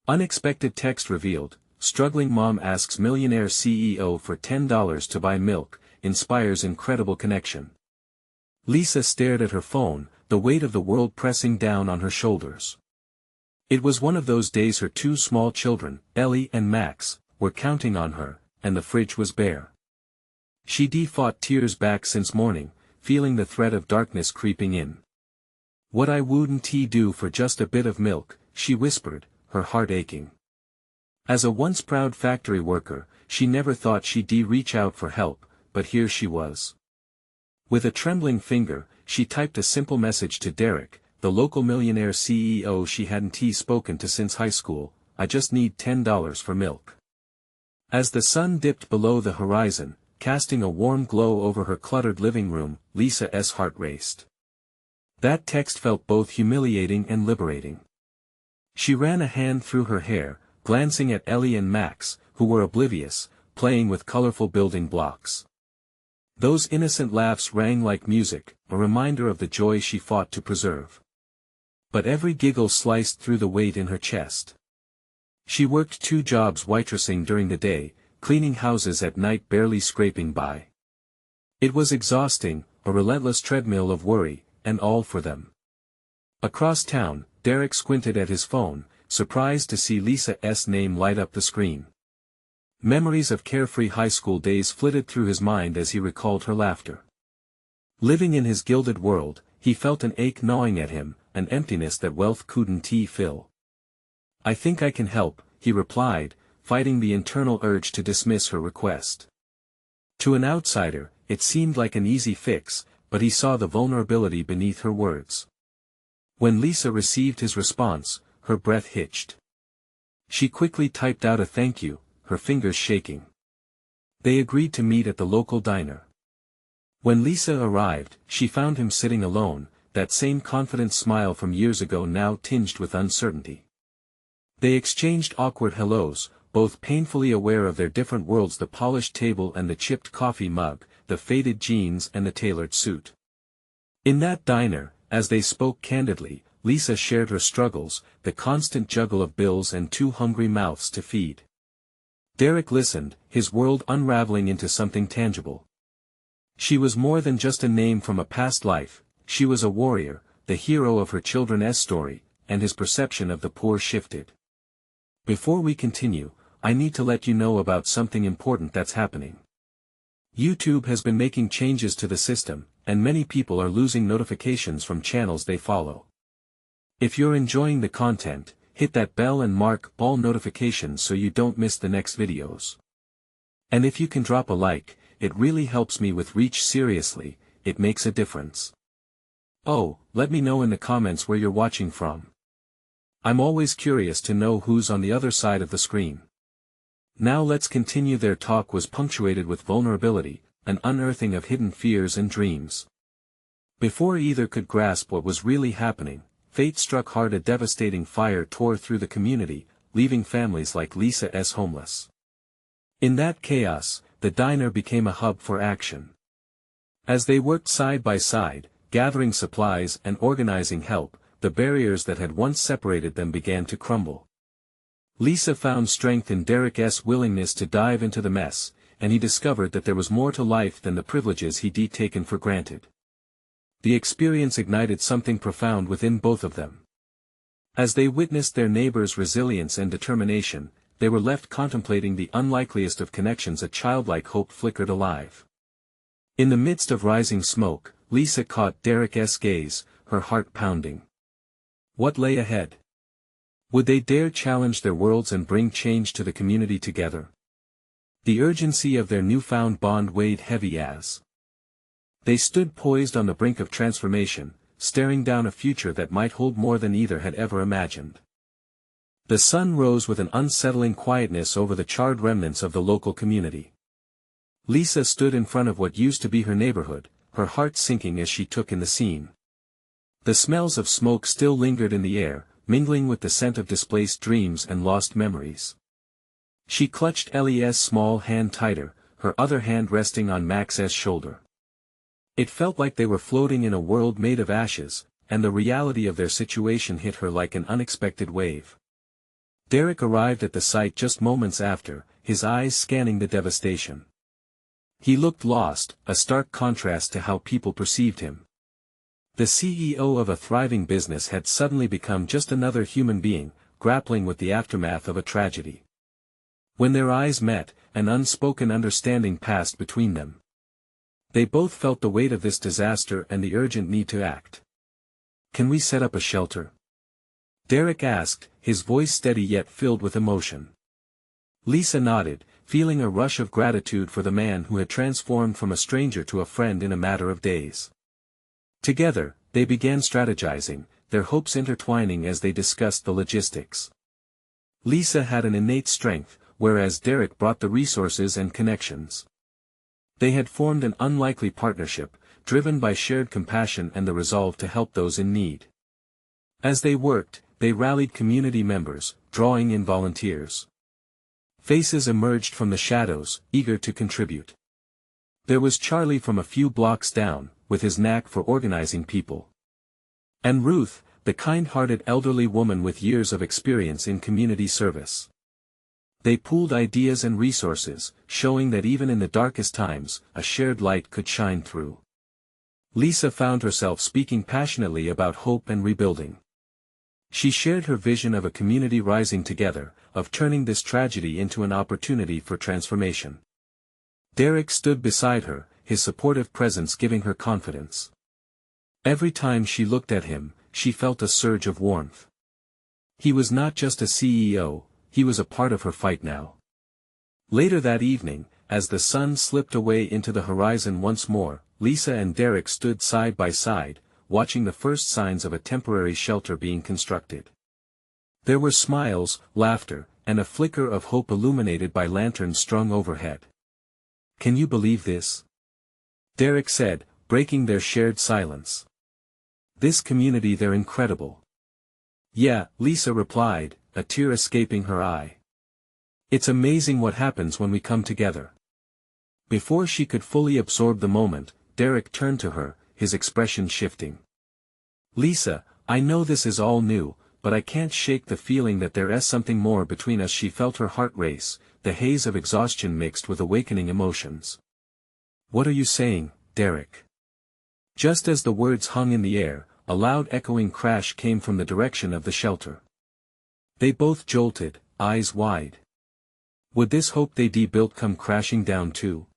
Unexpected text revealed, struggling mom asks millionaire CEO for $10 to buy milk, inspires incredible connection. Lisa stared at her phone, the weight of the world pressing down on her shoulders. It was one of those days her two small children, Ellie and Max, were counting on her, and the fridge was bare. She fought tears back since morning, feeling the threat of darkness creeping in. "What I wouldn't do for just a bit of milk," she whispered, her heart aching. As a once proud factory worker, she never thought she'd reach out for help, but here she was. With a trembling finger, she typed a simple message to Derek, the local millionaire CEO she hadn't spoken to since high school. "I just need $10 for milk." As the sun dipped below the horizon, casting a warm glow over her cluttered living room, Lisa's heart raced. That text felt both humiliating and liberating. She ran a hand through her hair, glancing at Ellie and Max, who were oblivious, playing with colorful building blocks. Those innocent laughs rang like music, a reminder of the joy she fought to preserve. But every giggle sliced through the weight in her chest. She worked 2 jobs waitressing during the day, cleaning houses at night, barely scraping by. It was exhausting, a relentless treadmill of worry, and all for them. Across town, Derek squinted at his phone, surprised to see Lisa's name light up the screen. Memories of carefree high school days flitted through his mind as he recalled her laughter. Living in his gilded world, he felt an ache gnawing at him, an emptiness that wealth couldn't fill. "I think I can help," he replied, fighting the internal urge to dismiss her request. To an outsider, it seemed like an easy fix, but he saw the vulnerability beneath her words. When Lisa received his response, her breath hitched. She quickly typed out a thank you, her fingers shaking. They agreed to meet at the local diner. When Lisa arrived, she found him sitting alone, that same confident smile from years ago now tinged with uncertainty. They exchanged awkward hellos, both painfully aware of their different worlds: the polished table and the chipped coffee mug, the faded jeans and the tailored suit. In that diner, as they spoke candidly, Lisa shared her struggles, the constant juggle of bills and 2 hungry mouths to feed. Derek listened, his world unraveling into something tangible. She was more than just a name from a past life, she was a warrior, the hero of her children's story, and his perception of the poor shifted. "Before we continue, I need to let you know about something important that's happening. YouTube has been making changes to the system, and many people are losing notifications from channels they follow. If you're enjoying the content, hit that bell and mark all notifications so you don't miss the next videos. And if you can drop a like, it really helps me with reach. Seriously, it makes a difference. Oh, let me know in the comments where you're watching from. I'm always curious to know who's on the other side of the screen." Now let's continue. Their talk was punctuated with vulnerability, an unearthing of hidden fears and dreams. Before either could grasp what was really happening, fate struck hard. A devastating fire tore through the community, leaving families like Lisa's homeless. In that chaos, the diner became a hub for action. As they worked side by side, gathering supplies and organizing help, the barriers that had once separated them began to crumble. Lisa found strength in Derek's willingness to dive into the mess, and he discovered that there was more to life than the privileges he'd taken for granted. The experience ignited something profound within both of them. As they witnessed their neighbor's resilience and determination, they were left contemplating the unlikeliest of connections. A childlike hope flickered alive. In the midst of rising smoke, Lisa caught Derek's gaze, her heart pounding. What lay ahead? Would they dare challenge their worlds and bring change to the community together? The urgency of their newfound bond weighed heavy as they stood poised on the brink of transformation, staring down a future that might hold more than either had ever imagined. The sun rose with an unsettling quietness over the charred remnants of the local community. Lisa stood in front of what used to be her neighborhood, her heart sinking as she took in the scene. The smells of smoke still lingered in the air, mingling with the scent of displaced dreams and lost memories. She clutched Ellie's small hand tighter, her other hand resting on Max's shoulder. It felt like they were floating in a world made of ashes, and the reality of their situation hit her like an unexpected wave. Derek arrived at the site just moments after, his eyes scanning the devastation. He looked lost, a stark contrast to how people perceived him. The CEO of a thriving business had suddenly become just another human being, grappling with the aftermath of a tragedy. When their eyes met, an unspoken understanding passed between them. They both felt the weight of this disaster and the urgent need to act. "Can we set up a shelter?" Derek asked, his voice steady yet filled with emotion. Lisa nodded, feeling a rush of gratitude for the man who had transformed from a stranger to a friend in a matter of days. Together, they began strategizing, their hopes intertwining as they discussed the logistics. Lisa had an innate strength, whereas Derek brought the resources and connections. They had formed an unlikely partnership, driven by shared compassion and the resolve to help those in need. As they worked, they rallied community members, drawing in volunteers. Faces emerged from the shadows, eager to contribute. There was Charlie from a few blocks down, with his knack for organizing people. And Ruth, the kind-hearted elderly woman with years of experience in community service. They pooled ideas and resources, showing that even in the darkest times, a shared light could shine through. Lisa found herself speaking passionately about hope and rebuilding. She shared her vision of a community rising together, of turning this tragedy into an opportunity for transformation. Derek stood beside her, his supportive presence giving her confidence. Every time she looked at him, she felt a surge of warmth. He was not just a CEO, he was a part of her fight now. Later that evening, as the sun slipped away into the horizon once more, Lisa and Derek stood side by side, watching the first signs of a temporary shelter being constructed. There were smiles, laughter, and a flicker of hope illuminated by lanterns strung overhead. "Can you believe this?" Derek said, breaking their shared silence. "This community, they're incredible." "Yeah," Lisa replied, a tear escaping her eye. "It's amazing what happens when we come together." Before she could fully absorb the moment, Derek turned to her, his expression shifting. "Lisa, I know this is all new, but I can't shake the feeling that there is something more between us." She felt her heart race, the haze of exhaustion mixed with awakening emotions. "What are you saying, Derek?" Just as the words hung in the air, a loud echoing crash came from the direction of the shelter. They both jolted, eyes wide. Would this hope they built come crashing down too?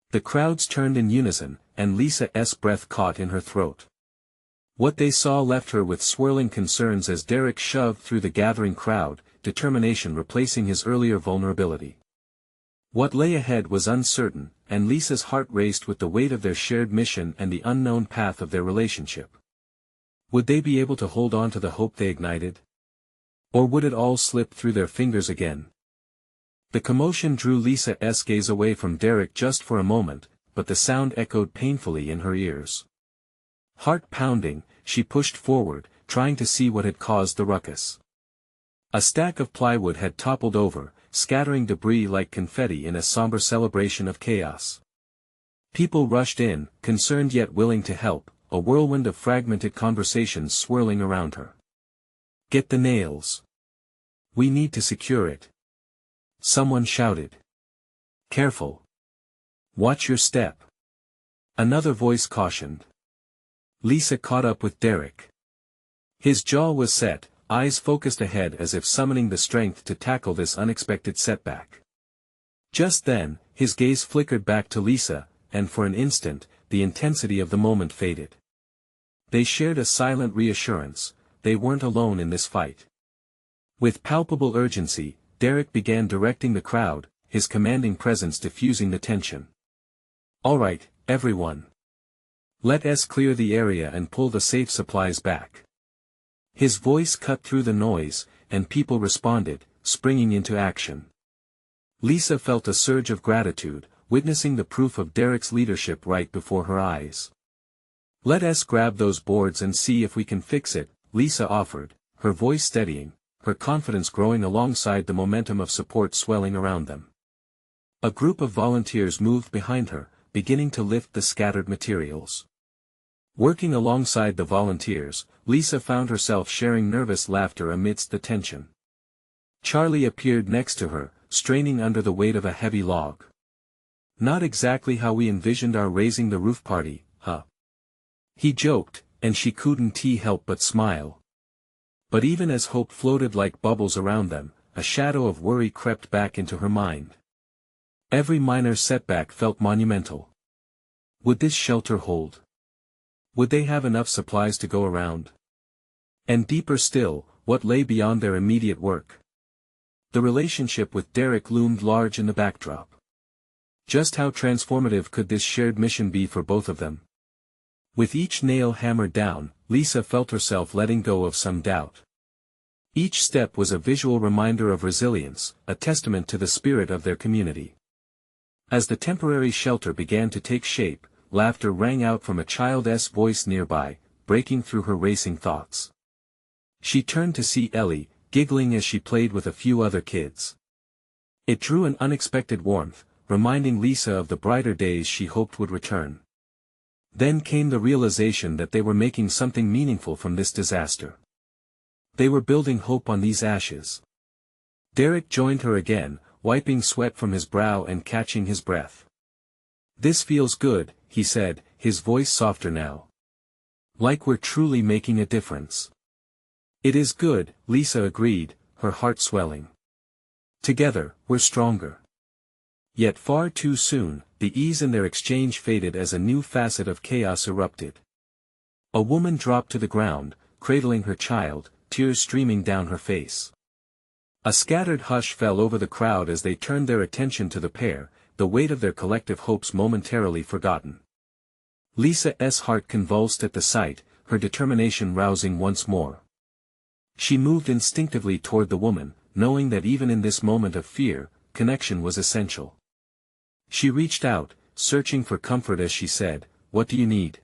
The crowds turned in unison, and Lisa's breath caught in her throat. What they saw left her with swirling concerns as Derek shoved through the gathering crowd, determination replacing his earlier vulnerability. What lay ahead was uncertain, and Lisa's heart raced with the weight of their shared mission and the unknown path of their relationship. Would they be able to hold on to the hope they ignited? Or would it all slip through their fingers again? The commotion drew Lisa's gaze away from Derek just for a moment, but the sound echoed painfully in her ears. Heart pounding, she pushed forward, trying to see what had caused the ruckus. A stack of plywood had toppled over, scattering debris like confetti in a somber celebration of chaos. People rushed in, concerned yet willing to help, a whirlwind of fragmented conversations swirling around her. "Get the nails. We need to secure it." Someone shouted. "Careful. Watch your step." Another voice cautioned. Lisa caught up with Derek. His jaw was set, eyes focused ahead as if summoning the strength to tackle this unexpected setback. Just then, his gaze flickered back to Lisa, and for an instant, the intensity of the moment faded. They shared a silent reassurance, they weren't alone in this fight. With palpable urgency, Derek began directing the crowd, his commanding presence diffusing the tension. "All right, everyone. Let's clear the area and pull the safe supplies back." His voice cut through the noise, and people responded, springing into action. Lisa felt a surge of gratitude, witnessing the proof of Derek's leadership right before her eyes. "Let's grab those boards and see if we can fix it," Lisa offered, her voice steadying, her confidence growing alongside the momentum of support swelling around them. A group of volunteers moved behind her, beginning to lift the scattered materials. Working alongside the volunteers, Lisa found herself sharing nervous laughter amidst the tension. Charlie appeared next to her, straining under the weight of a heavy log. Not exactly how we envisioned our raising the roof party, huh? He joked, and she couldn't help but smile. But even as hope floated like bubbles around them, a shadow of worry crept back into her mind. Every minor setback felt monumental. Would this shelter hold? Would they have enough supplies to go around? And deeper still, what lay beyond their immediate work? The relationship with Derek loomed large in the backdrop. Just how transformative could this shared mission be for both of them? With each nail hammered down, Lisa felt herself letting go of some doubt. Each step was a visual reminder of resilience, a testament to the spirit of their community. As the temporary shelter began to take shape, laughter rang out from a child's voice nearby, breaking through her racing thoughts. She turned to see Ellie, giggling as she played with a few other kids. It drew an unexpected warmth, reminding Lisa of the brighter days she hoped would return. Then came the realization that they were making something meaningful from this disaster. They were building hope on these ashes. Derek joined her again, wiping sweat from his brow and catching his breath. "This feels good," he said, his voice softer now. "Like we're truly making a difference." "It is good," Lisa agreed, her heart swelling. "Together, we're stronger." Yet far too soon, the ease in their exchange faded as a new facet of chaos erupted. A woman dropped to the ground, cradling her child, tears streaming down her face. A scattered hush fell over the crowd as they turned their attention to the pair, the weight of their collective hopes momentarily forgotten. Lisa's heart convulsed at the sight, her determination rousing once more. She moved instinctively toward the woman, knowing that even in this moment of fear, connection was essential. She reached out, searching for comfort as she said, "What do you need?"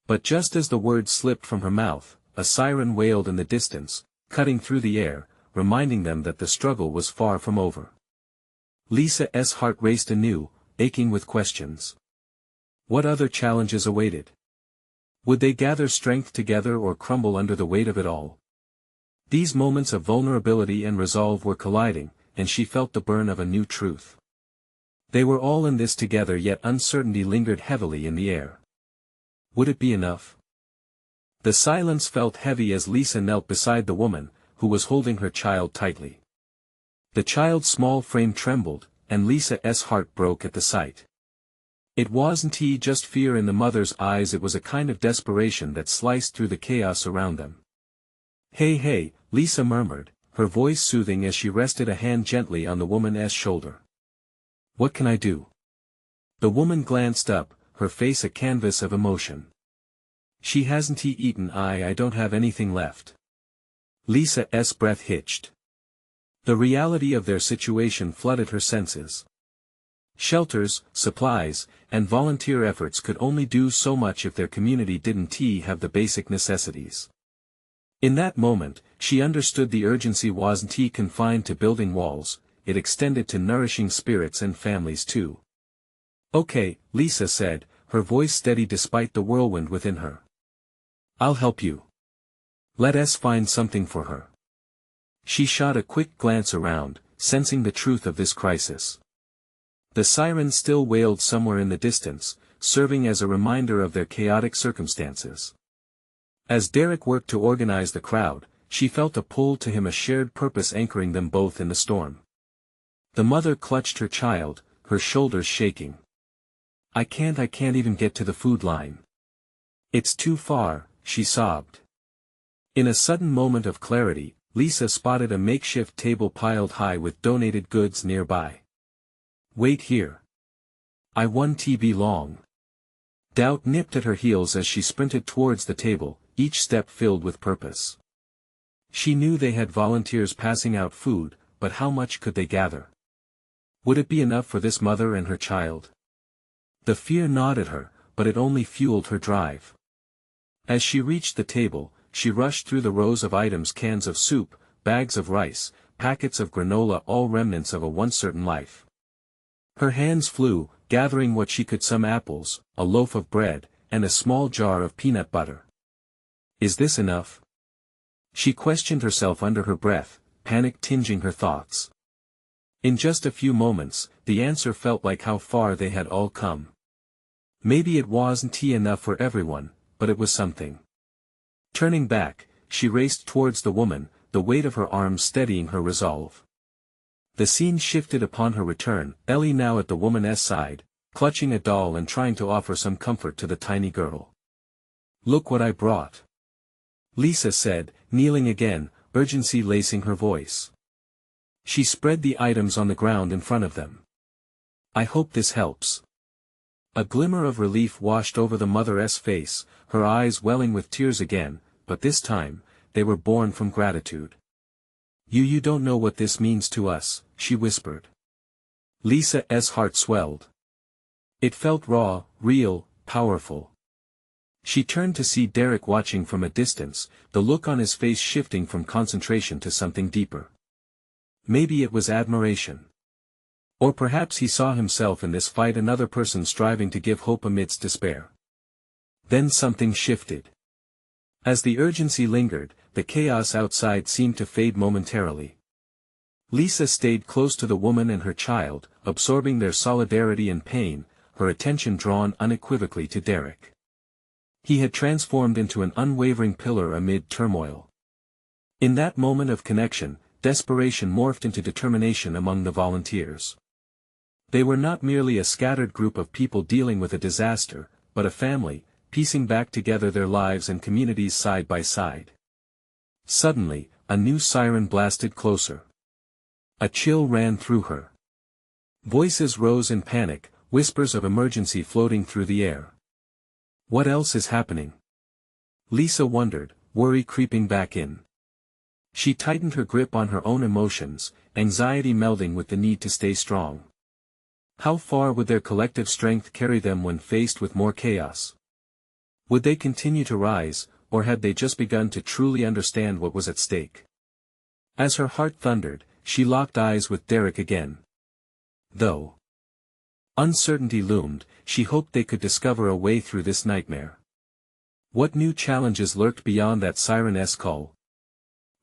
But just as the words slipped from her mouth, a siren wailed in the distance, cutting through the air, reminding them that the struggle was far from over. Lisa's heart raced anew, aching with questions. What other challenges awaited? Would they gather strength together or crumble under the weight of it all? These moments of vulnerability and resolve were colliding, and she felt the burn of a new truth. They were all in this together, yet uncertainty lingered heavily in the air. Would it be enough? The silence felt heavy as Lisa knelt beside the woman, who was holding her child tightly. The child's small frame trembled, and Lisa's heart broke at the sight. It wasn't just fear in the mother's eyes, it was a kind of desperation that sliced through the chaos around them. Hey, Lisa murmured, her voice soothing as she rested a hand gently on the woman's shoulder. "What can I do?" The woman glanced up, her face a canvas of emotion. "She hasn't eaten. I don't have anything left." Lisa's breath hitched. The reality of their situation flooded her senses. Shelters, supplies, and volunteer efforts could only do so much if their community didn't have the basic necessities. In that moment, she understood the urgency wasn't confined to building walls, it extended to nourishing spirits and families too. "Okay," Lisa said, her voice steady despite the whirlwind within her. "I'll help you. Let us find something for her." She shot a quick glance around, sensing the truth of this crisis. The siren still wailed somewhere in the distance, serving as a reminder of their chaotic circumstances. As Derek worked to organize the crowd, she felt a pull to him, a shared purpose anchoring them both in the storm. The mother clutched her child, her shoulders shaking. I can't even get to the food line. It's too far," she sobbed. In a sudden moment of clarity, Lisa spotted a makeshift table piled high with donated goods nearby. "Wait here. I won't be long." Doubt nipped at her heels as she sprinted towards the table, each step filled with purpose. She knew they had volunteers passing out food, but how much could they gather? Would it be enough for this mother and her child? The fear gnawed at her, but it only fueled her drive. As she reached the table, she rushed through the rows of items: cans of soup, bags of rice, packets of granola, all remnants of a once certain life. Her hands flew, gathering what she could: some apples, a loaf of bread, and a small jar of peanut butter. Is this enough? She questioned herself under her breath, panic tinging her thoughts. In just a few moments, the answer felt like how far they had all come. Maybe it wasn't enough for everyone, but it was something. Turning back, she raced towards the woman, the weight of her arms steadying her resolve. The scene shifted upon her return, Ellie now at the woman's side, clutching a doll and trying to offer some comfort to the tiny girl. "Look what I brought," Lisa said, kneeling again, urgency lacing her voice. She spread the items on the ground in front of them. "I hope this helps." A glimmer of relief washed over the mother's face, her eyes welling with tears again, but this time, they were born from gratitude. You don't know what this means to us," she whispered. Lisa's heart swelled. It felt raw, real, powerful. She turned to see Derek watching from a distance, the look on his face shifting from concentration to something deeper. Maybe it was admiration. Or perhaps he saw himself in this fight, another person striving to give hope amidst despair. Then something shifted. As the urgency lingered, the chaos outside seemed to fade momentarily. Lisa stayed close to the woman and her child, absorbing their solidarity and pain, her attention drawn unequivocally to Derek. He had transformed into an unwavering pillar amid turmoil. In that moment of connection, desperation morphed into determination among the volunteers. They were not merely a scattered group of people dealing with a disaster, but a family, piecing back together their lives and communities side by side. Suddenly, a new siren blasted closer. A chill ran through her. Voices rose in panic, whispers of emergency floating through the air. What else is happening? Lisa wondered, worry creeping back in. She tightened her grip on her own emotions, anxiety melding with the need to stay strong. How far would their collective strength carry them when faced with more chaos? Would they continue to rise, or had they just begun to truly understand what was at stake? As her heart thundered, she locked eyes with Derek again. Though uncertainty loomed, she hoped they could discover a way through this nightmare. What new challenges lurked beyond that siren-esque call?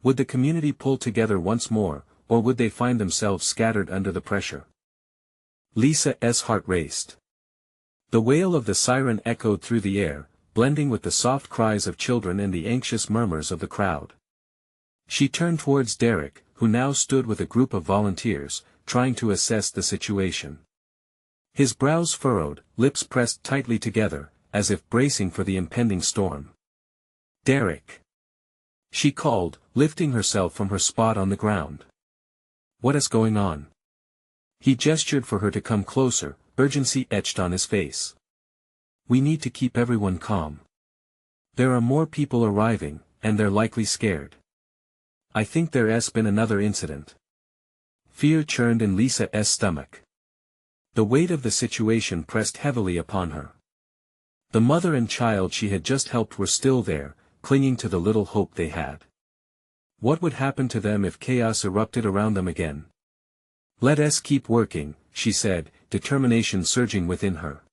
Would the community pull together once more, or would they find themselves scattered under the pressure? Lisa's heart raced. The wail of the siren echoed through the air, blending with the soft cries of children and the anxious murmurs of the crowd. She turned towards Derek, who now stood with a group of volunteers, trying to assess the situation. His brows furrowed, lips pressed tightly together, as if bracing for the impending storm. "Derek!" she called, lifting herself from her spot on the ground. "What is going on?" He gestured for her to come closer, urgency etched on his face. "We need to keep everyone calm. There are more people arriving, and they're likely scared. I think there's been another incident." Fear churned in Lisa's stomach. The weight of the situation pressed heavily upon her. The mother and child she had just helped were still there, clinging to the little hope they had. What would happen to them if chaos erupted around them again? "Let us keep working," she said, determination surging within her.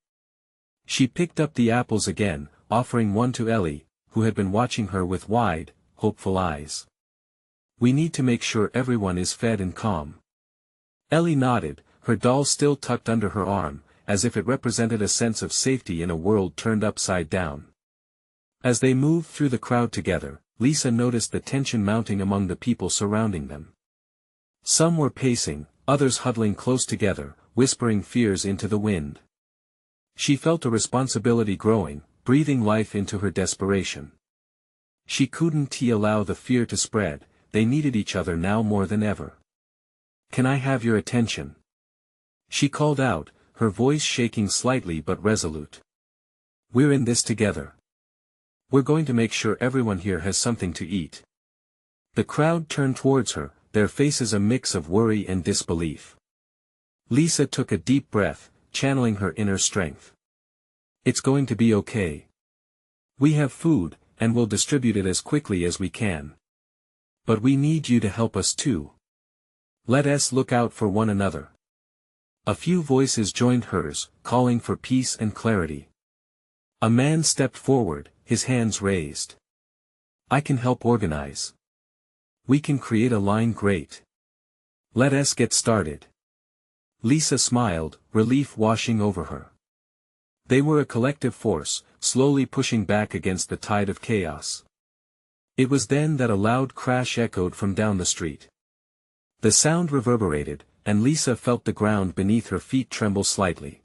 She picked up the apples again, offering one to Ellie, who had been watching her with wide, hopeful eyes. "We need to make sure everyone is fed and calm." Ellie nodded, her doll still tucked under her arm, as if it represented a sense of safety in a world turned upside down. As they moved through the crowd together, Lisa noticed the tension mounting among the people surrounding them. Some were pacing, others huddling close together, whispering fears into the wind. She felt a responsibility growing, breathing life into her desperation. She couldn't allow the fear to spread, they needed each other now more than ever. "Can I have your attention?" she called out, her voice shaking slightly but resolute. "We're in this together. We're going to make sure everyone here has something to eat." The crowd turned towards her, their faces a mix of worry and disbelief. Lisa took a deep breath, channeling her inner strength. "It's going to be okay. We have food, and we'll distribute it as quickly as we can. But we need you to help us too. Let us look out for one another." A few voices joined hers, calling for peace and clarity. A man stepped forward, his hands raised. "I can help organize. We can create a line great. Let us get started. Lisa smiled, relief washing over her. They were a collective force, slowly pushing back against the tide of chaos. It was then that a loud crash echoed from down the street. The sound reverberated, and Lisa felt the ground beneath her feet tremble slightly.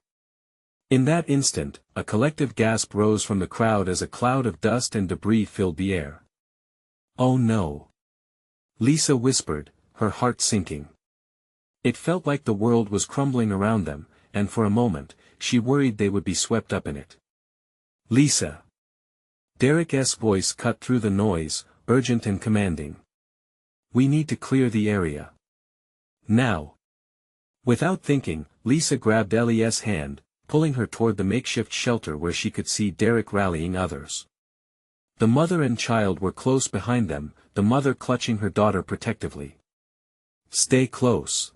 In that instant, a collective gasp rose from the crowd as a cloud of dust and debris filled the air. "Oh no!" Lisa whispered, her heart sinking. It felt like the world was crumbling around them, and for a moment, she worried they would be swept up in it. "Lisa!" Derek's voice cut through the noise, urgent and commanding. "We need to clear the area. Now!" Without thinking, Lisa grabbed Ellie's hand, pulling her toward the makeshift shelter where she could see Derek rallying others. The mother and child were close behind them, the mother clutching her daughter protectively. "Stay close,"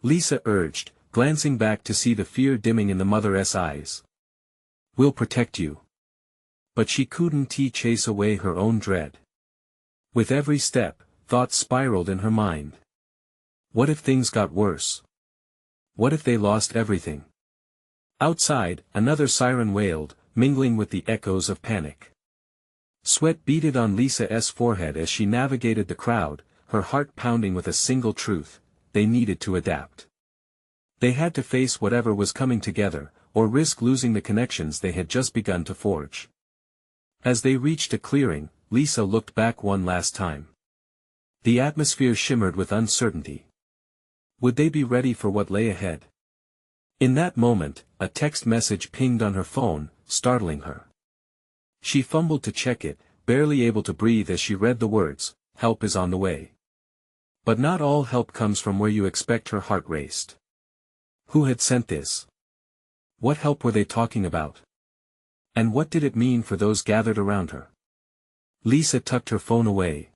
Lisa urged, glancing back to see the fear dimming in the mother's eyes. "We'll protect you." But she couldn't chase away her own dread. With every step, thoughts spiraled in her mind. What if things got worse? What if they lost everything? Outside, another siren wailed, mingling with the echoes of panic. Sweat beaded on Lisa's forehead as she navigated the crowd, her heart pounding with a single truth: they needed to adapt. They had to face whatever was coming together, or risk losing the connections they had just begun to forge. As they reached a clearing, Lisa looked back one last time. The atmosphere shimmered with uncertainty. Would they be ready for what lay ahead? In that moment, a text message pinged on her phone, startling her. She fumbled to check it, barely able to breathe as she read the words, "Help is on the way." But not all help comes from where you expect. Her heart raced. Who had sent this? What help were they talking about? And what did it mean for those gathered around her? Lisa tucked her phone away.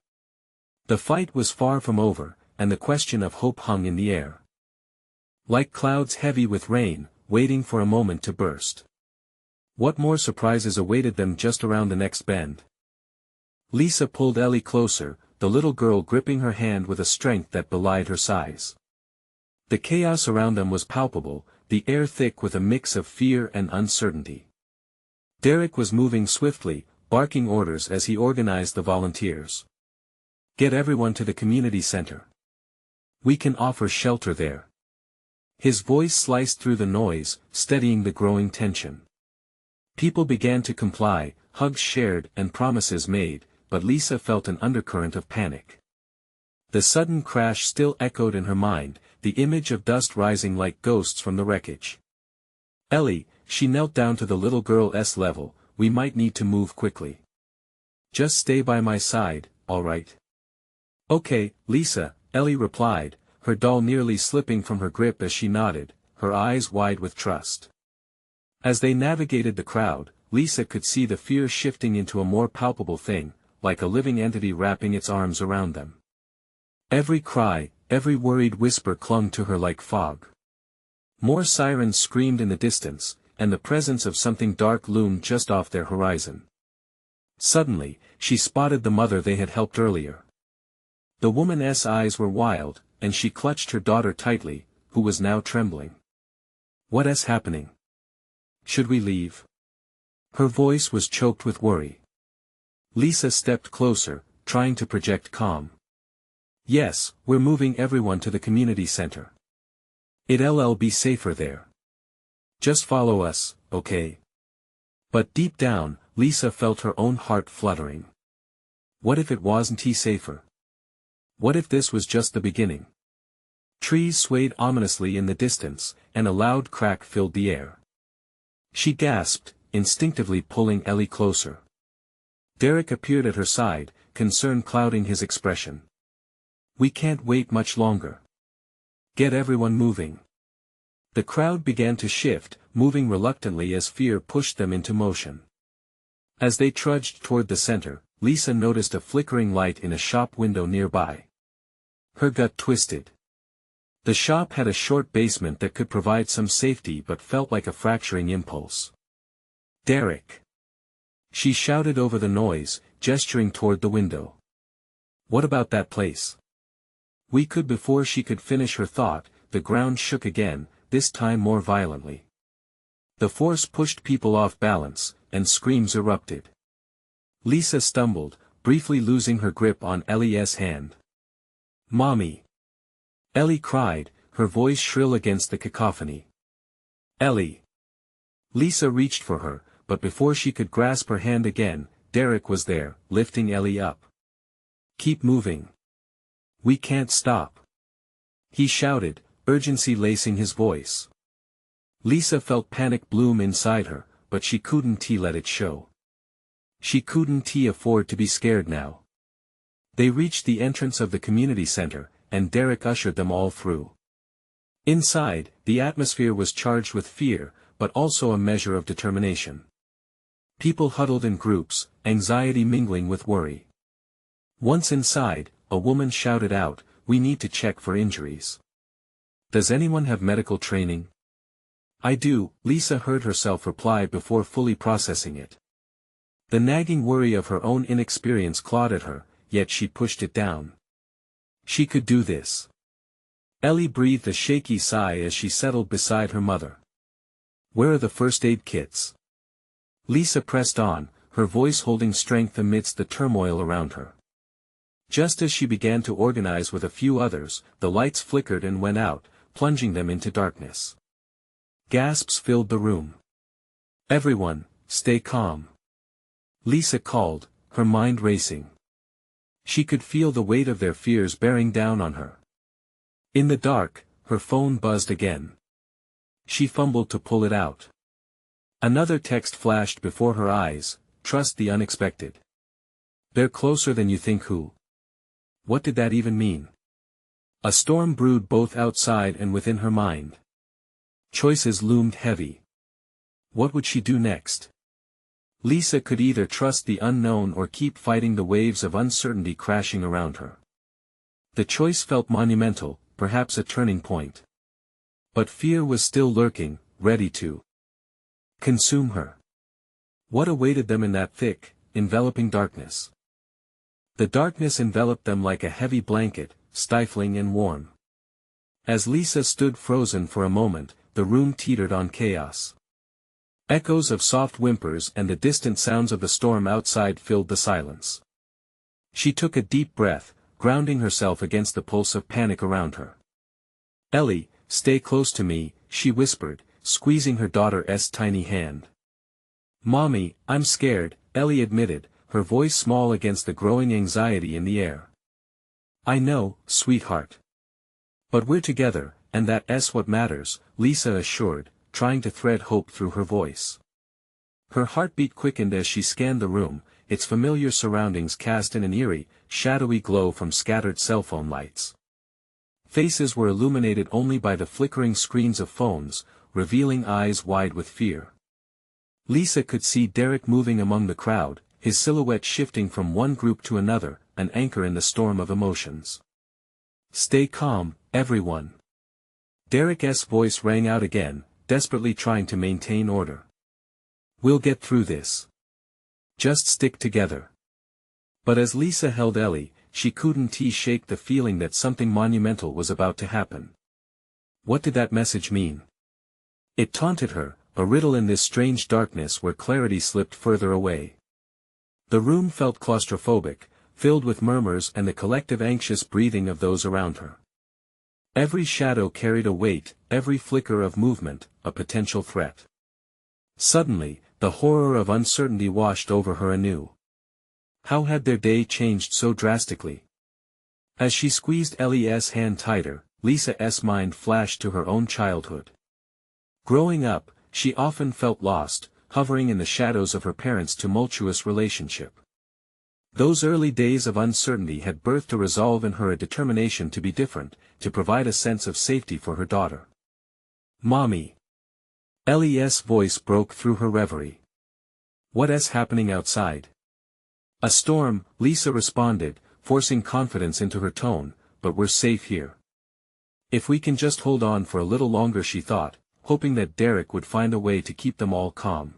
The fight was far from over, and the question of hope hung in the air. Like clouds heavy with rain, waiting for a moment to burst. What more surprises awaited them just around the next bend? Lisa pulled Ellie closer, the little girl gripping her hand with a strength that belied her size. The chaos around them was palpable, the air thick with a mix of fear and uncertainty. Derek was moving swiftly, barking orders as he organized the volunteers. "Get everyone to the community center. We can offer shelter there." His voice sliced through the noise, steadying the growing tension. People began to comply, hugs shared and promises made, but Lisa felt an undercurrent of panic. The sudden crash still echoed in her mind, the image of dust rising like ghosts from the wreckage. "Ellie," she knelt down to the little girl's level, "we might need to move quickly. Just stay by my side, all right?" "Okay, Lisa," Ellie replied, her doll nearly slipping from her grip as she nodded, her eyes wide with trust. As they navigated the crowd, Lisa could see the fear shifting into a more palpable thing, like a living entity wrapping its arms around them. Every cry, every worried whisper clung to her like fog. More sirens screamed in the distance, and the presence of something dark loomed just off their horizon. Suddenly, she spotted the mother they had helped earlier. The woman's eyes were wild, and she clutched her daughter tightly, who was now trembling. "What is happening? Should we leave?" Her voice was choked with worry. Lisa stepped closer, trying to project calm. "Yes, we're moving everyone to the community center. It'll be safer there. Just follow us, okay?" But deep down, Lisa felt her own heart fluttering. What if it wasn't safer? What if this was just the beginning? Trees swayed ominously in the distance, and a loud crack filled the air. She gasped, instinctively pulling Ellie closer. Derek appeared at her side, concern clouding his expression. "We can't wait much longer. Get everyone moving." The crowd began to shift, moving reluctantly as fear pushed them into motion. As they trudged toward the center, Lisa noticed a flickering light in a shop window nearby. Her gut twisted. The shop had a short basement that could provide some safety but felt like a fracturing impulse. "Derek!" She shouted over the noise, gesturing toward the window. What about that place? We could. Before she could finish her thought, the ground shook again, this time more violently. The force pushed people off balance, and screams erupted. Lisa stumbled, briefly losing her grip on Ellie's hand. "Mommy!" Ellie cried, her voice shrill against the cacophony. "Ellie!" Lisa reached for her, but before she could grasp her hand again, Derek was there, lifting Ellie up. "Keep moving. We can't stop," he shouted, urgency lacing his voice. Lisa felt panic bloom inside her, but she couldn't let it show. She couldn't afford to be scared now. They reached the entrance of the community center, and Derek ushered them all through. Inside, the atmosphere was charged with fear, but also a measure of determination. People huddled in groups, anxiety mingling with worry. Once inside, a woman shouted out, "We need to check for injuries. Does anyone have medical training?" "I do," Lisa heard herself reply before fully processing it. The nagging worry of her own inexperience clawed at her, yet she pushed it down. She could do this. Ellie breathed a shaky sigh as she settled beside her mother. "Where are the first aid kits?" Lisa pressed on, her voice holding strength amidst the turmoil around her. Just as she began to organize with a few others, the lights flickered and went out, plunging them into darkness. Gasps filled the room. "Everyone, stay calm," Lisa called, her mind racing. She could feel the weight of their fears bearing down on her. In the dark, her phone buzzed again. She fumbled to pull it out. Another text flashed before her eyes, "Trust the unexpected. They're closer than you think." Who? What did that even mean? A storm brewed both outside and within her mind. Choices loomed heavy. What would she do next? Lisa could either trust the unknown or keep fighting the waves of uncertainty crashing around her. The choice felt monumental, perhaps a turning point. But fear was still lurking, ready to consume her. What awaited them in that thick, enveloping darkness? The darkness enveloped them like a heavy blanket, stifling and warm. As Lisa stood frozen for a moment, the room teetered on chaos. Echoes of soft whimpers and the distant sounds of the storm outside filled the silence. She took a deep breath, grounding herself against the pulse of panic around her. "Ellie, stay close to me," she whispered, squeezing her daughter's tiny hand. "Mommy, I'm scared," Ellie admitted, her voice small against the growing anxiety in the air. "I know, sweetheart. But we're together, and that's what matters," Lisa assured, trying to thread hope through her voice. Her heartbeat quickened as she scanned the room, its familiar surroundings cast in an eerie, shadowy glow from scattered cell phone lights. Faces were illuminated only by the flickering screens of phones, revealing eyes wide with fear. Lisa could see Derek moving among the crowd, his silhouette shifting from one group to another, an anchor in the storm of emotions. "Stay calm, everyone." Derek's voice rang out again, desperately trying to maintain order. "We'll get through this. Just stick together." But as Lisa held Ellie, she couldn't shake the feeling that something monumental was about to happen. What did that message mean? It taunted her, a riddle in this strange darkness where clarity slipped further away. The room felt claustrophobic, filled with murmurs and the collective anxious breathing of those around her. Every shadow carried a weight, every flicker of movement, a potential threat. Suddenly, the horror of uncertainty washed over her anew. How had their day changed so drastically? As she squeezed Ellie's hand tighter, Lisa's mind flashed to her own childhood. Growing up, she often felt lost, hovering in the shadows of her parents' tumultuous relationship. Those early days of uncertainty had birthed a resolve in her, a determination to be different, to provide a sense of safety for her daughter. "Mommy." Ellie's voice broke through her reverie. "What's happening outside?" "A storm," Lisa responded, forcing confidence into her tone, "but we're safe here. If we can just hold on for a little longer," she thought, hoping that Derek would find a way to keep them all calm.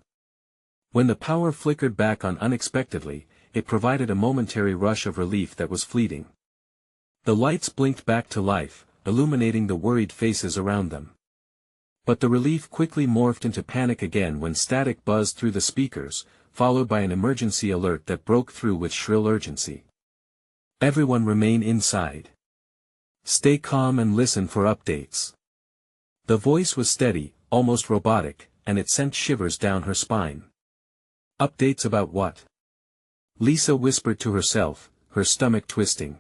When the power flickered back on unexpectedly, it provided a momentary rush of relief that was fleeting. The lights blinked back to life, illuminating the worried faces around them. But the relief quickly morphed into panic again when static buzzed through the speakers, followed by an emergency alert that broke through with shrill urgency. Everyone remain inside. Stay calm and listen for updates. The voice was steady, almost robotic, and it sent shivers down her spine. Updates about what? Lisa whispered to herself, her stomach twisting.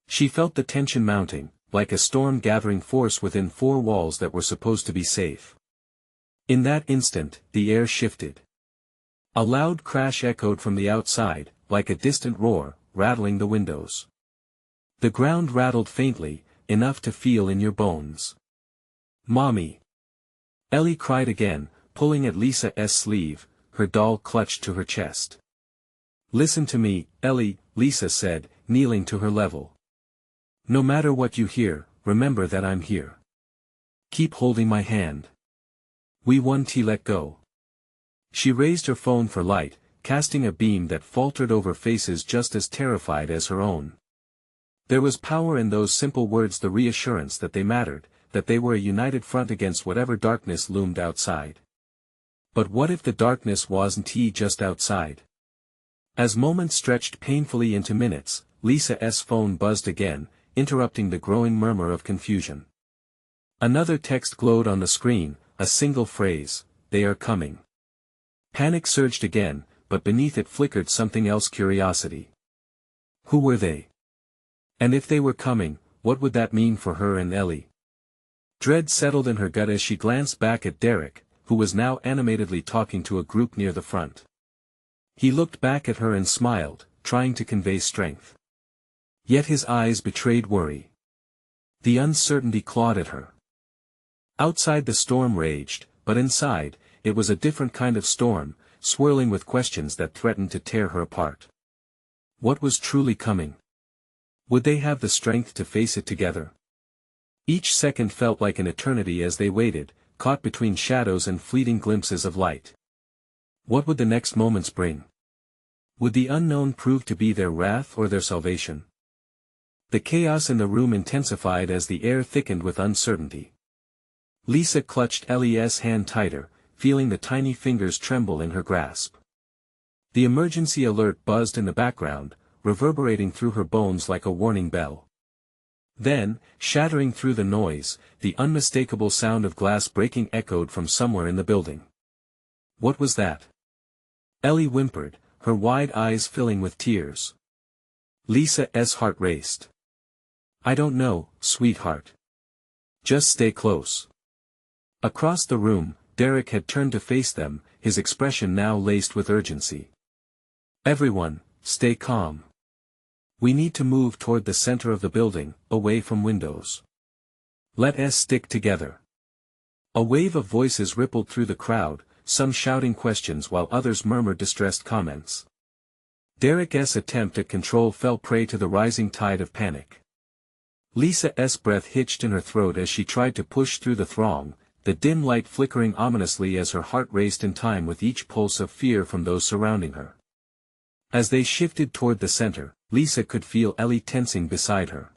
She felt the tension mounting, like a storm gathering force within four walls that were supposed to be safe. In that instant, the air shifted. A loud crash echoed from the outside, like a distant roar, rattling the windows. The ground rattled faintly, enough to feel in your bones. "Mommy!" Ellie cried again, pulling at Lisa's sleeve, her doll clutched to her chest. "Listen to me, Ellie," Lisa said, kneeling to her level. "No matter what you hear, remember that I'm here. Keep holding my hand. We won't let go." She raised her phone for light, casting a beam that faltered over faces just as terrified as her own. There was power in those simple words, the reassurance that they mattered, that they were a united front against whatever darkness loomed outside. But what if the darkness wasn't just outside? As moments stretched painfully into minutes, Lisa's phone buzzed again, interrupting the growing murmur of confusion. Another text glowed on the screen, a single phrase, "They are coming." Panic surged again, but beneath it flickered something else: curiosity. Who were they? And if they were coming, what would that mean for her and Ellie? Dread settled in her gut as she glanced back at Derek, who was now animatedly talking to a group near the front. He looked back at her and smiled, trying to convey strength. Yet his eyes betrayed worry. The uncertainty clawed at her. Outside the storm raged, but inside, it was a different kind of storm, swirling with questions that threatened to tear her apart. What was truly coming? Would they have the strength to face it together? Each second felt like an eternity as they waited, caught between shadows and fleeting glimpses of light. What would the next moments bring? Would the unknown prove to be their wrath or their salvation? The chaos in the room intensified as the air thickened with uncertainty. Lisa clutched Ellie's hand tighter, feeling the tiny fingers tremble in her grasp. The emergency alert buzzed in the background, reverberating through her bones like a warning bell. Then, shattering through the noise, the unmistakable sound of glass breaking echoed from somewhere in the building. What was that? Ellie whimpered, her wide eyes filling with tears. Lisa's heart raced. "I don't know, sweetheart. Just stay close." Across the room, Derek had turned to face them, his expression now laced with urgency. "Everyone, stay calm. We need to move toward the center of the building, away from windows. Let us stick together." A wave of voices rippled through the crowd, some shouting questions while others murmured distressed comments. Derek's attempt at control fell prey to the rising tide of panic. Lisa's breath hitched in her throat as she tried to push through the throng, the dim light flickering ominously as her heart raced in time with each pulse of fear from those surrounding her. As they shifted toward the center, Lisa could feel Ellie tensing beside her.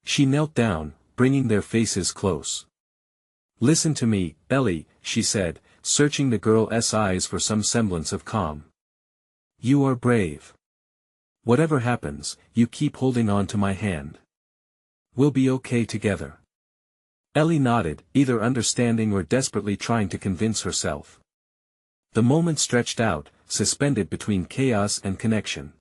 She knelt down, bringing their faces close. "Listen to me, Ellie," she said, searching the girl's eyes for some semblance of calm. "You are brave. Whatever happens, you keep holding on to my hand. We'll be okay together." Ellie nodded, either understanding or desperately trying to convince herself. The moment stretched out, suspended between chaos and connection.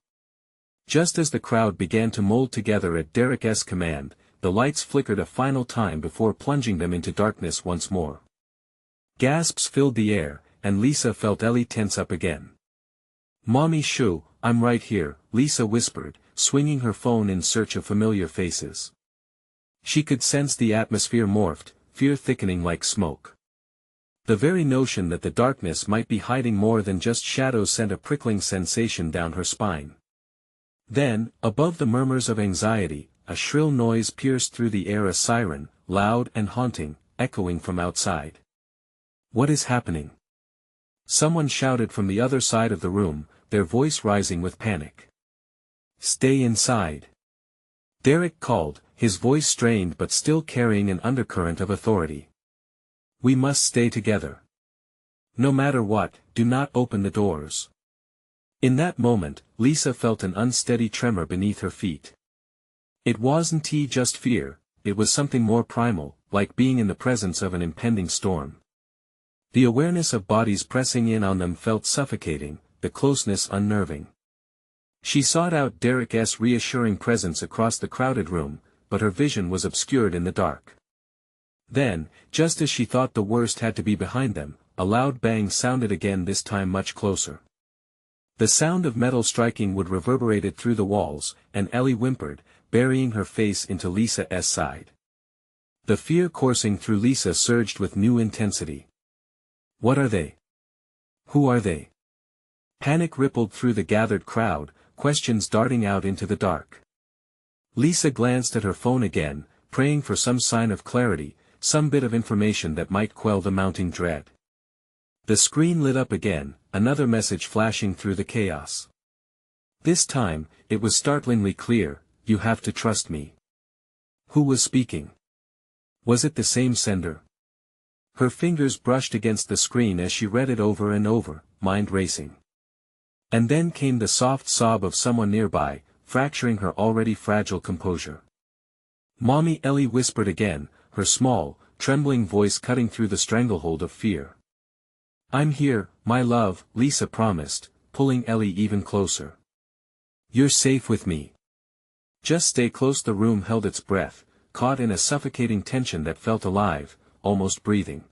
Just as the crowd began to mold together at Derek's command, the lights flickered a final time before plunging them into darkness once more. Gasps filled the air, and Lisa felt Ellie tense up again. "Mommy shoo, I'm right here," Lisa whispered, swinging her phone in search of familiar faces. She could sense the atmosphere morphed, fear thickening like smoke. The very notion that the darkness might be hiding more than just shadows sent a prickling sensation down her spine. Then, above the murmurs of anxiety, a shrill noise pierced through the air, a siren, loud and haunting, echoing from outside. "What is happening?" Someone shouted from the other side of the room, their voice rising with panic. "Stay inside." Derek called, his voice strained but still carrying an undercurrent of authority. "We must stay together. No matter what, do not open the doors." In that moment, Lisa felt an unsteady tremor beneath her feet. It wasn't just fear, it was something more primal, like being in the presence of an impending storm. The awareness of bodies pressing in on them felt suffocating, the closeness unnerving. She sought out Derek's reassuring presence across the crowded room, but her vision was obscured in the dark. Then, just as she thought the worst had to be behind them, a loud bang sounded again, this time much closer. The sound of metal striking wood reverberated through the walls, and Ellie whimpered, burying her face into Lisa's side. The fear coursing through Lisa surged with new intensity. What are they? Who are they? Panic rippled through the gathered crowd, questions darting out into the dark. Lisa glanced at her phone again, praying for some sign of clarity, some bit of information that might quell the mounting dread. The screen lit up again, another message flashing through the chaos. This time, it was startlingly clear: "You have to trust me." Who was speaking? Was it the same sender? Her fingers brushed against the screen as she read it over and over, mind racing. And then came the soft sob of someone nearby, fracturing her already fragile composure. "Mommy," Ellie whispered again, her small, trembling voice cutting through the stranglehold of fear. "I'm here, my love," Lisa promised, pulling Ellie even closer. "You're safe with me. Just stay close." The room held its breath, caught in a suffocating tension that felt alive, almost breathing.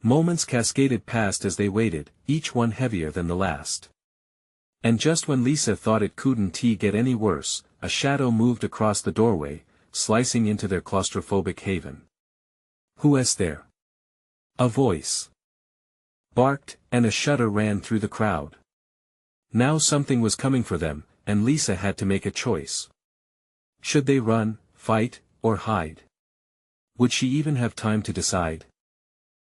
Moments cascaded past as they waited, each one heavier than the last. And just when Lisa thought it couldn't get any worse, a shadow moved across the doorway, slicing into their claustrophobic haven. "Who is there?" a voice barked, and a shudder ran through the crowd. Now something was coming for them, and Lisa had to make a choice. Should they run, fight, or hide? Would she even have time to decide?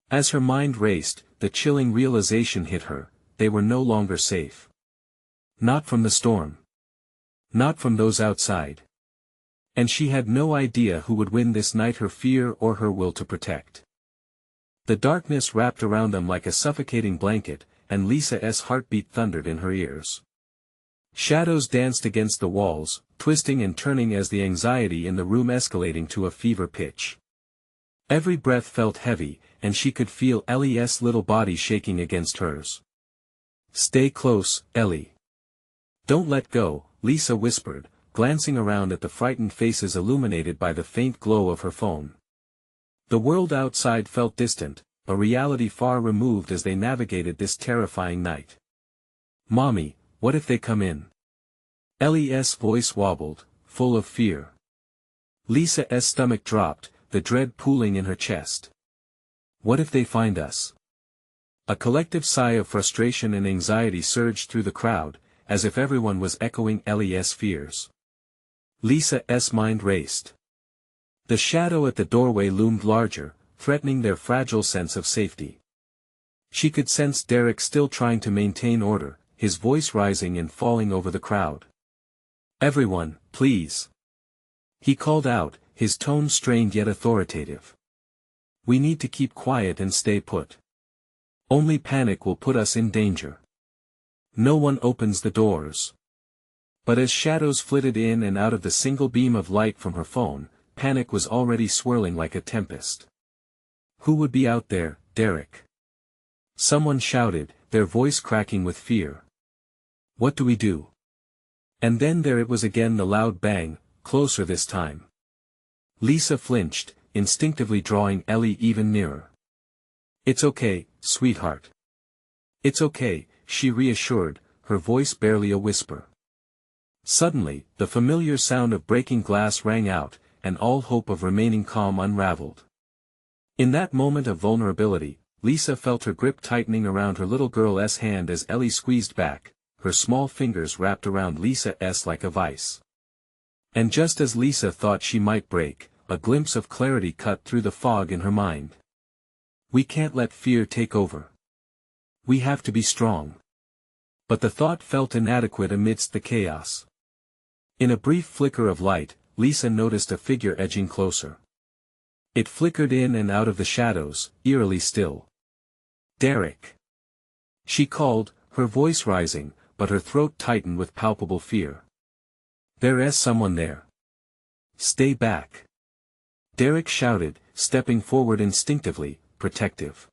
As her mind raced, the chilling realization hit her: they were no longer safe. Not from the storm. Not from those outside. And she had no idea who would win this night, her fear or her will to protect. The darkness wrapped around them like a suffocating blanket, and Lisa's heartbeat thundered in her ears. Shadows danced against the walls, twisting and turning as the anxiety in the room escalating to a fever pitch. Every breath felt heavy, and she could feel Ellie's little body shaking against hers. "Stay close, Ellie. Don't let go," Lisa whispered, glancing around at the frightened faces illuminated by the faint glow of her phone. The world outside felt distant, a reality far removed as they navigated this terrifying night. "Mommy, what if they come in?" Ellie's voice wobbled, full of fear. Lisa's stomach dropped, the dread pooling in her chest. "What if they find us?" A collective sigh of frustration and anxiety surged through the crowd, as if everyone was echoing Ellie's fears. Lisa's mind raced. The shadow at the doorway loomed larger, threatening their fragile sense of safety. She could sense Derek still trying to maintain order, his voice rising and falling over the crowd. "Everyone, please," he called out, his tone strained yet authoritative. "We need to keep quiet and stay put. Only panic will put us in danger. No one opens the doors." But as shadows flitted in and out of the single beam of light from her phone, panic was already swirling like a tempest. "Who would be out there, Derek?" someone shouted, their voice cracking with fear. "What do we do?" And then there it was again, the loud bang, closer this time. Lisa flinched, instinctively drawing Ellie even nearer. "It's okay, sweetheart. It's okay," she reassured, her voice barely a whisper. Suddenly, the familiar sound of breaking glass rang out, and all hope of remaining calm unraveled. In that moment of vulnerability, Lisa felt her grip tightening around her little girl's hand as Ellie squeezed back, her small fingers wrapped around Lisa's like a vice. And just as Lisa thought she might break, a glimpse of clarity cut through the fog in her mind. "We can't let fear take over. We have to be strong." But the thought felt inadequate amidst the chaos. In a brief flicker of light, Lisa noticed a figure edging closer. It flickered in and out of the shadows, eerily still. "Derek!" She called, her voice rising, but her throat tightened with palpable fear. "There's someone there. Stay back!" Derek shouted, stepping forward instinctively, protective.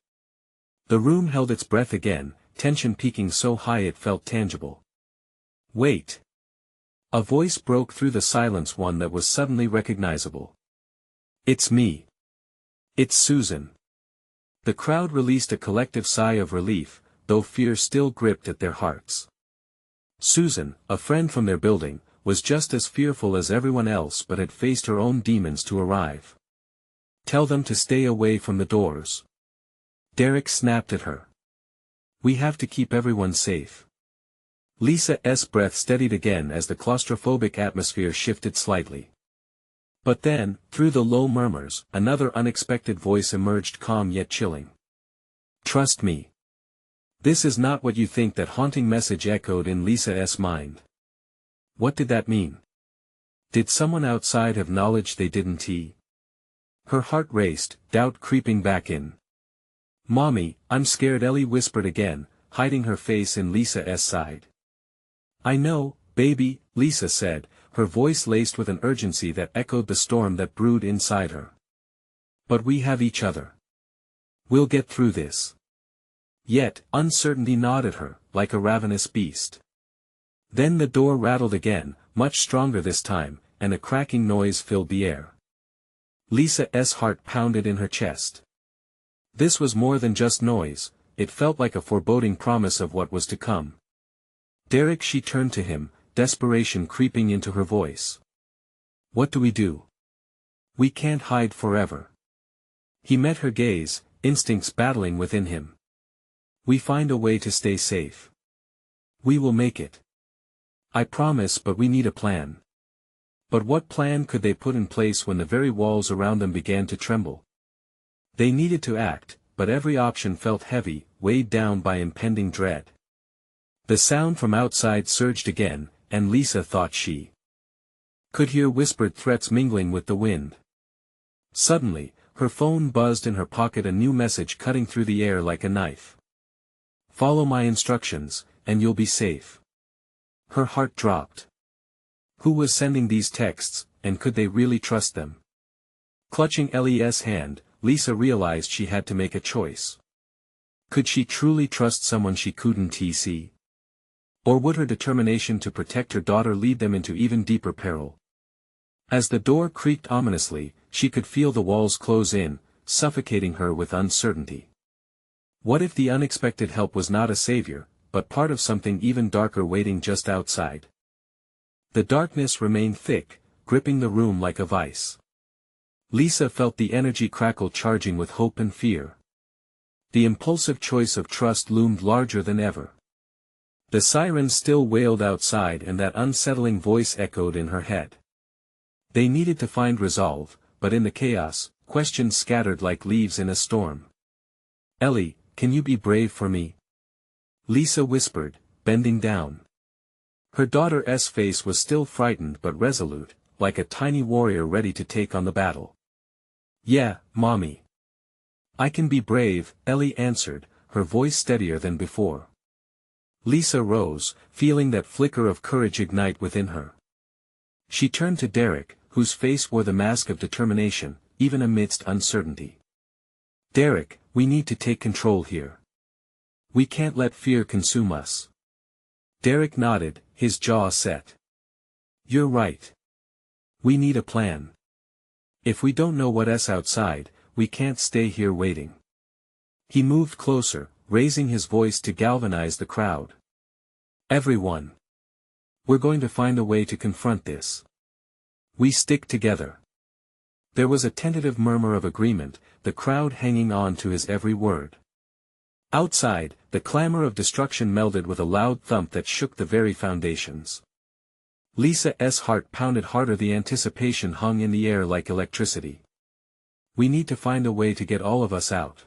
The room held its breath again, tension peaking so high it felt tangible. "Wait!" A voice broke through the silence, one that was suddenly recognizable. "It's me. It's Susan." The crowd released a collective sigh of relief, though fear still gripped at their hearts. Susan, a friend from their building, was just as fearful as everyone else but had faced her own demons to arrive. "Tell them to stay away from the doors." Derek snapped at her. "We have to keep everyone safe." Lisa's breath steadied again as the claustrophobic atmosphere shifted slightly. But then, through the low murmurs, another unexpected voice emerged, calm yet chilling. "Trust me. This is not what you think." That haunting message echoed in Lisa's mind. What did that mean? Did someone outside have knowledge they didn't? Her heart raced, doubt creeping back in. "Mommy, I'm scared," Ellie whispered again, hiding her face in Lisa's side. "I know, baby," Lisa said, her voice laced with an urgency that echoed the storm that brewed inside her. "But we have each other. We'll get through this." Yet, uncertainty gnawed at her, like a ravenous beast. Then the door rattled again, much stronger this time, and a cracking noise filled the air. Lisa's heart pounded in her chest. This was more than just noise, it felt like a foreboding promise of what was to come. "Derek," she turned to him, desperation creeping into her voice. "What do we do? We can't hide forever." He met her gaze, instincts battling within him. "We find a way to stay safe. We will make it. I promise, but we need a plan." But what plan could they put in place when the very walls around them began to tremble? They needed to act, but every option felt heavy, weighed down by impending dread. The sound from outside surged again, and Lisa thought she could hear whispered threats mingling with the wind. Suddenly, her phone buzzed in her pocket, a new message cutting through the air like a knife. "Follow my instructions, and you'll be safe." Her heart dropped. Who was sending these texts, and could they really trust them? Clutching Ellie's hand, Lisa realized she had to make a choice. Could she truly trust someone she couldn't see? Or would her determination to protect her daughter lead them into even deeper peril? As the door creaked ominously, she could feel the walls close in, suffocating her with uncertainty. What if the unexpected help was not a savior, but part of something even darker waiting just outside? The darkness remained thick, gripping the room like a vice. Lisa felt the energy crackle, charging with hope and fear. The impulsive choice of trust loomed larger than ever. The sirens still wailed outside, and that unsettling voice echoed in her head. They needed to find resolve, but in the chaos, questions scattered like leaves in a storm. "Ellie, can you be brave for me?" Lisa whispered, bending down. Her daughter's face was still frightened but resolute, like a tiny warrior ready to take on the battle. "Yeah, Mommy. I can be brave," Ellie answered, her voice steadier than before. Lisa rose, feeling that flicker of courage ignite within her. She turned to Derek, whose face wore the mask of determination, even amidst uncertainty. "Derek, we need to take control here. We can't let fear consume us." Derek nodded, his jaw set. "You're right. We need a plan. If we don't know what's outside, we can't stay here waiting." He moved closer, raising his voice to galvanize the crowd. "Everyone. We're going to find a way to confront this. We stick together." There was a tentative murmur of agreement, the crowd hanging on to his every word. Outside, the clamor of destruction melded with a loud thump that shook the very foundations. Lisa's heart pounded harder, the anticipation hung in the air like electricity. "We need to find a way to get all of us out."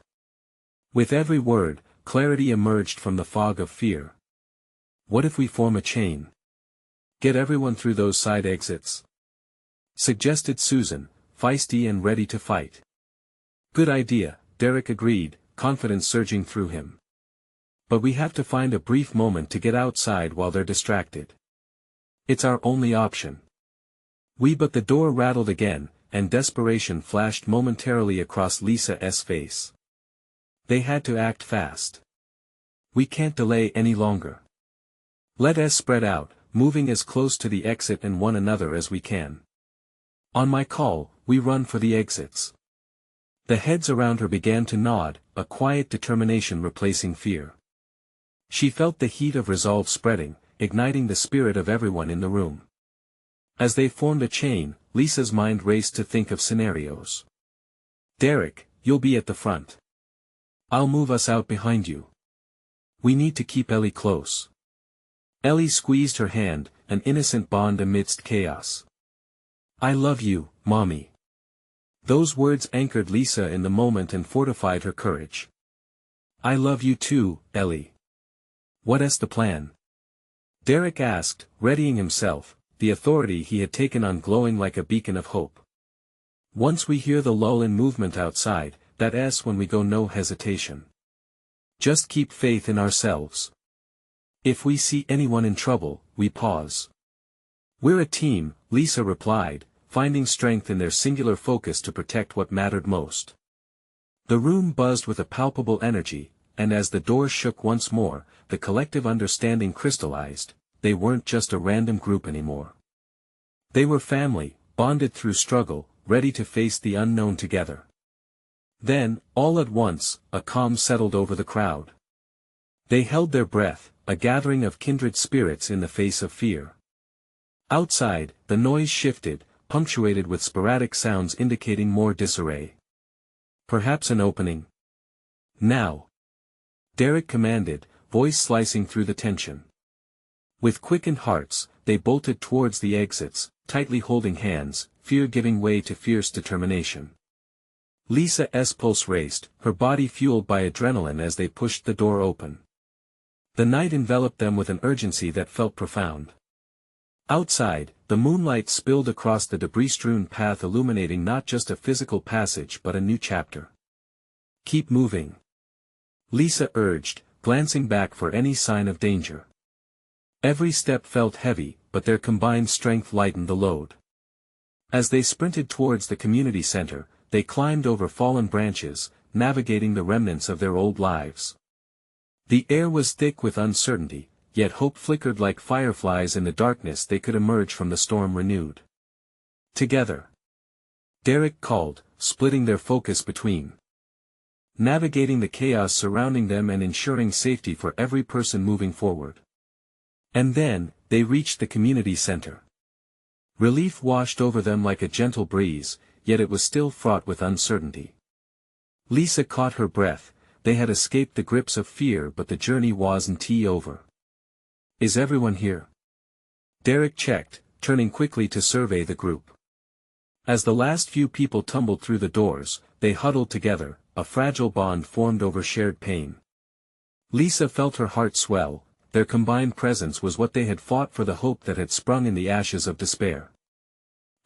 With every word, clarity emerged from the fog of fear. What if we form a chain? Get everyone through those side exits? Suggested Susan, feisty and ready to fight. Good idea, Derek agreed, confidence surging through him. But we have to find a brief moment to get outside while they're distracted. It's our only option. But the door rattled again, and desperation flashed momentarily across Lisa's face. They had to act fast. We can't delay any longer. Let us spread out, moving as close to the exit and one another as we can. On my call, we run for the exits. The heads around her began to nod, a quiet determination replacing fear. She felt the heat of resolve spreading, igniting the spirit of everyone in the room. As they formed a chain, Lisa's mind raced to think of scenarios. Derek, you'll be at the front. I'll move us out behind you. We need to keep Ellie close. Ellie squeezed her hand, an innocent bond amidst chaos. I love you, Mommy. Those words anchored Lisa in the moment and fortified her courage. I love you too, Ellie. What's the plan? Derek asked, readying himself, the authority he had taken on glowing like a beacon of hope. Once we hear the lull in movement outside, that's when we go, no hesitation. Just keep faith in ourselves. If we see anyone in trouble, we pause. We're a team, Lisa replied, finding strength in their singular focus to protect what mattered most. The room buzzed with a palpable energy, and as the doors shook once more, the collective understanding crystallized. They weren't just a random group anymore. They were family, bonded through struggle, ready to face the unknown together. Then, all at once, a calm settled over the crowd. They held their breath, a gathering of kindred spirits in the face of fear. Outside, the noise shifted, punctuated with sporadic sounds indicating more disarray. Perhaps an opening? Now! Derek commanded, voice slicing through the tension. With quickened hearts, they bolted towards the exits, tightly holding hands, fear giving way to fierce determination. Lisa's pulse raced, her body fueled by adrenaline as they pushed the door open. The night enveloped them with an urgency that felt profound. Outside, the moonlight spilled across the debris-strewn path, illuminating not just a physical passage but a new chapter. Keep moving. Lisa urged, glancing back for any sign of danger. Every step felt heavy, but their combined strength lightened the load. As they sprinted towards the community center, they climbed over fallen branches, navigating the remnants of their old lives. The air was thick with uncertainty, yet hope flickered like fireflies in the darkness. They could emerge from the storm renewed. Together. Derek called, splitting their focus between navigating the chaos surrounding them and ensuring safety for every person moving forward. And then, they reached the community center. Relief washed over them like a gentle breeze, yet it was still fraught with uncertainty. Lisa caught her breath. They had escaped the grips of fear, but the journey wasn't over. Is everyone here? Derek checked, turning quickly to survey the group. As the last few people tumbled through the doors, they huddled together, a fragile bond formed over shared pain. Lisa felt her heart swell. Their combined presence was what they had fought for, the hope that had sprung in the ashes of despair.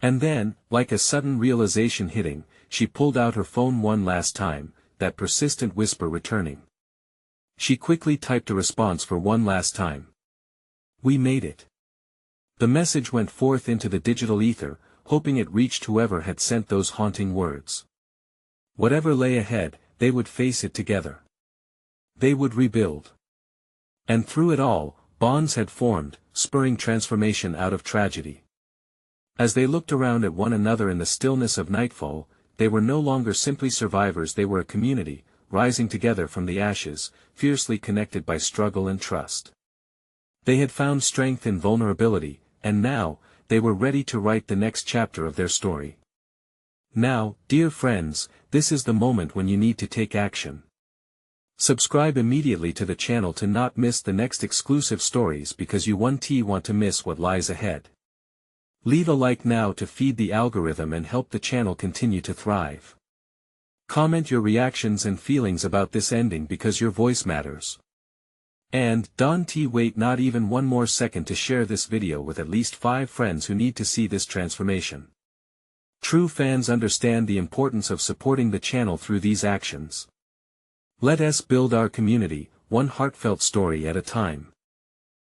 And then, like a sudden realization hitting, she pulled out her phone one last time, that persistent whisper returning. She quickly typed a response for one last time. We made it. The message went forth into the digital ether, hoping it reached whoever had sent those haunting words. Whatever lay ahead, they would face it together. They would rebuild. And through it all, bonds had formed, spurring transformation out of tragedy. As they looked around at one another in the stillness of nightfall, they were no longer simply survivors. They were a community, rising together from the ashes, fiercely connected by struggle and trust. They had found strength in vulnerability, and now, they were ready to write the next chapter of their story. Now, dear friends, this is the moment when you need to take action. Subscribe immediately to the channel to not miss the next exclusive stories, because you won't want to miss what lies ahead. Leave a like now to feed the algorithm and help the channel continue to thrive. Comment your reactions and feelings about this ending, because your voice matters. And, Don T, wait not even one more second to share this video with at least 5 friends who need to see this transformation. True fans understand the importance of supporting the channel through these actions. Let us build our community, one heartfelt story at a time.